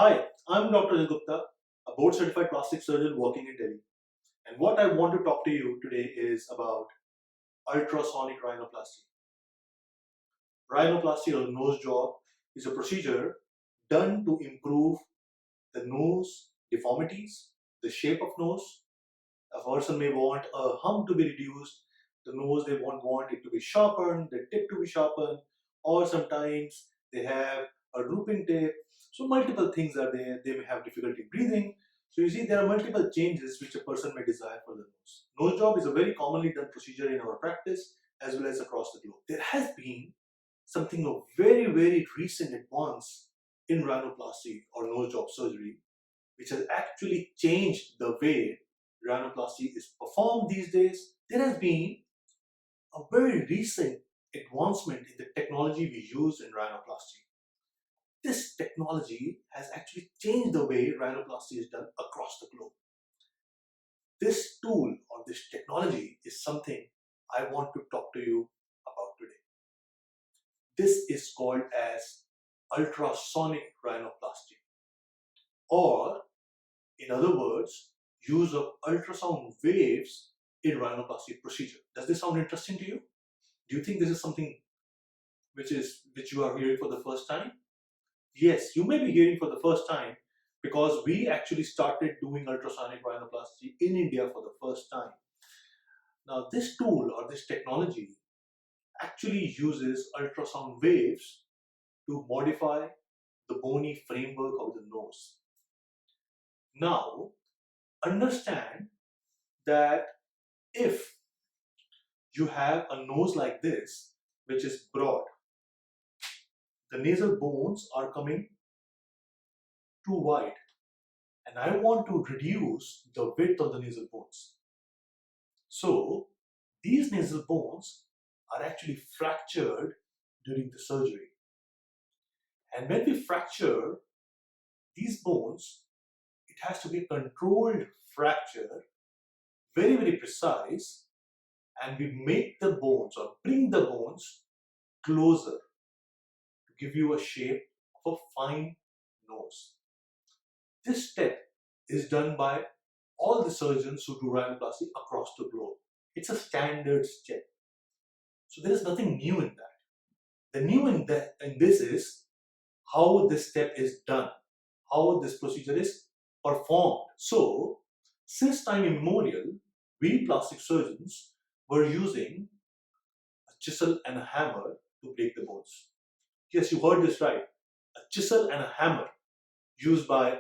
Hi, I'm Dr. Rajat Gupta, a board certified plastic surgeon working in Delhi. And what I want to talk to you today is about ultrasonic rhinoplasty. Rhinoplasty or nose job is a procedure done to improve the nose deformities, the shape of nose. A person may want a hump to be reduced, the nose they want it to be sharpened, the tip to be sharpened, or sometimes they have a drooping tip. So multiple things are there. They may have difficulty breathing. So you see there are multiple changes which a person may desire for the nose. Nose job is a very commonly done procedure in our practice as well as across the globe. There has been something of very recent advance in rhinoplasty or nose job surgery which has actually changed the way rhinoplasty is performed these days. There has been a very recent advancement in the technology we use in rhinoplasty. This technology has actually changed the way rhinoplasty is done across the globe. This tool or this technology is something I want to talk to you about today. This is called as ultrasonic rhinoplasty, or in other words, use of ultrasound waves in rhinoplasty procedure. Does this sound interesting to you? Do you think this is something which you are hearing for the first time? Yes, you may be hearing for the first time because we actually started doing ultrasonic rhinoplasty in India for the first time. Now, this tool or this technology actually uses ultrasound waves to modify the bony framework of the nose. Now, understand that if you have a nose like this, which is broad, the nasal bones are coming too wide, and I want to reduce the width of the nasal bones. So these nasal bones are actually fractured during the surgery. And when we fracture these bones, it has to be a controlled fracture, very precise, and we make the bones or bring the bones closer to give you a shape of a fine nose. This step is done by all the surgeons who do rhinoplasty across the globe. It's a standard step. So there is nothing new in that. The new in this is how this step is done, how this procedure is performed. So since time immemorial, we plastic surgeons were using a chisel and a hammer to break the bones. Yes, you heard this right. A chisel and a hammer used by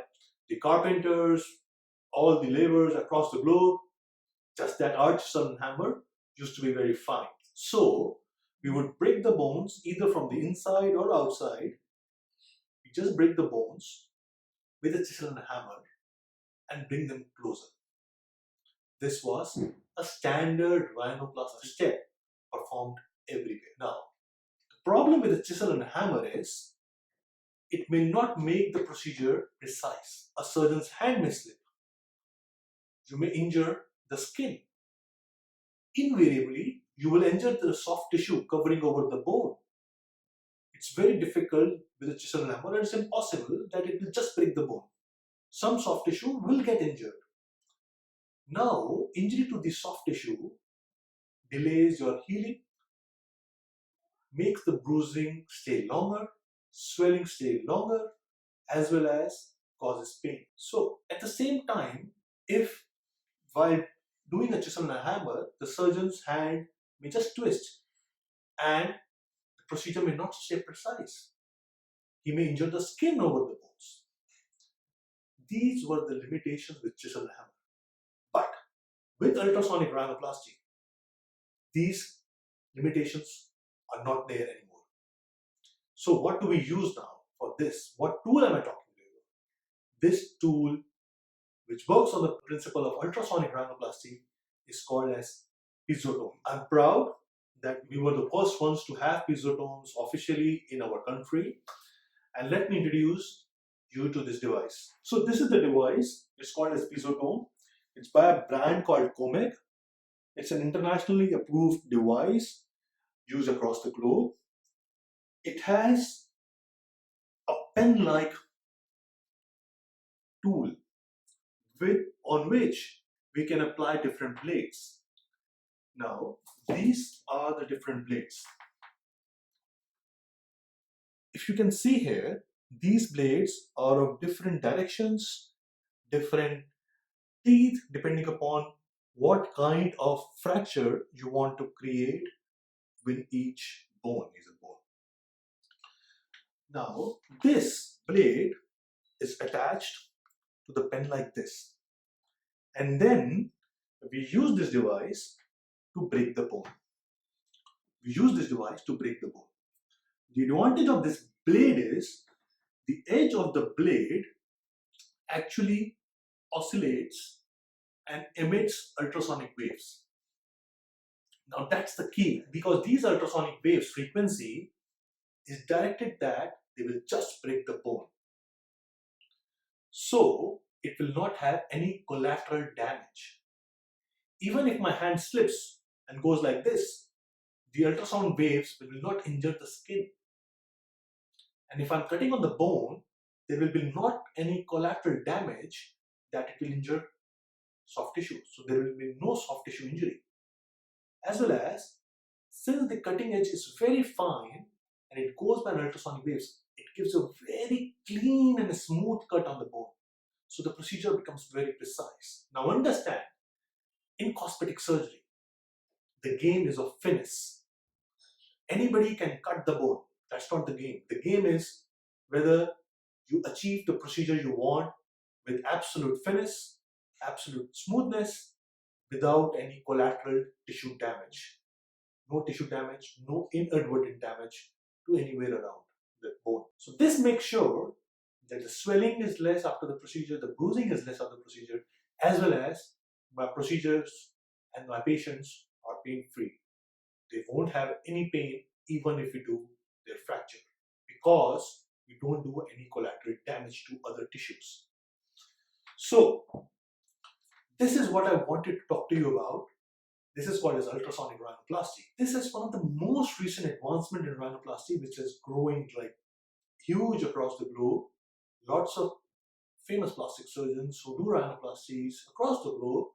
the carpenters, all the laborers across the globe. Just that our chisel and hammer used to be very fine. So we would break the bones either from the inside or outside. We just break the bones with a chisel and a hammer and bring them closer. This was a standard rhinoplasty step performed everywhere. Now, the problem with a chisel and a hammer is it may not make the procedure precise. A surgeon's hand may slip. You may injure the skin. Invariably, you will injure the soft tissue covering over the bone. It's very difficult with a chisel and hammer, and it's impossible that it will just break the bone. Some soft tissue will get injured. Now, injury to the soft tissue delays your healing, makes the bruising stay longer, swelling stay longer, as well as causes pain. So, at the same time, if while doing a chisel and a hammer, the surgeon's hand may just twist and the procedure may not stay precise. He may injure the skin over the bones. These were the limitations with chisel and hammer. But with ultrasonic rhinoplasty, these limitations are not there anymore. So what do we use now for this? What tool am I talking about? This tool, which works on the principle of ultrasonic rhinoplasty, is called as piezotome. I'm proud that we were the first ones to have piezotomes officially in our country. And let me introduce you to this device. So this is the device. It's called as piezotome. It's by a brand called Comeg. It's an internationally approved device used across the globe. It has a pen-like tool on which we can apply different blades. Now, these are the different blades. If you can see here, these blades are of different directions, different teeth, depending upon what kind of fracture you want to create when each bone is a bone. Now, this blade is attached to the pen like this. And then we use this device to break the bone. We use this device to break the bone. The advantage of this blade is the edge of the blade actually oscillates and emits ultrasonic waves. Now that's the key, because these ultrasonic waves frequency is directed that they will just break the bone. So it will not have any collateral damage. Even if my hand slips and goes like this, the ultrasound waves will not injure the skin. And if I'm cutting on the bone, there will be not any collateral damage that it will injure soft tissue. So there will be no soft tissue injury. As well as, since the cutting edge is very fine and it goes by ultrasonic waves, it gives a very clean and smooth cut on the bone. So the procedure becomes very precise. Now understand, in cosmetic surgery, the game is of finesse. Anybody can cut the bone. That's not the game. The game is whether you achieve the procedure you want with absolute finesse, absolute smoothness, without any collateral tissue damage. No tissue damage, no inadvertent damage to anywhere around the bone. So this makes sure that the swelling is less after the procedure, the bruising is less after the procedure, as well as my procedures and my patients are pain-free. They won't have any pain even if we do their fracture, because we don't do any collateral damage to other tissues. So this is what I wanted to talk to you about. This is called as ultrasonic rhinoplasty. This is one of the most recent advancement in rhinoplasty, which is growing like huge across the globe. Lots of famous plastic surgeons who do rhinoplasties across the globe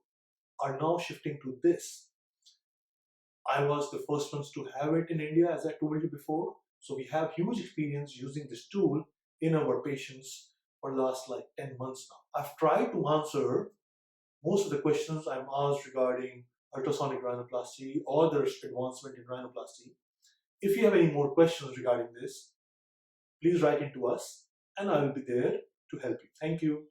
are now shifting to this. I was the first ones to have it in India, as I told you before. So we have huge experience using this tool in our patients for the last like 10 months now. I've tried to answer most of the questions I'm asked regarding ultrasonic rhinoplasty or the advancement in rhinoplasty. If you have any more questions regarding this, please write into us and I will be there to help you. Thank you.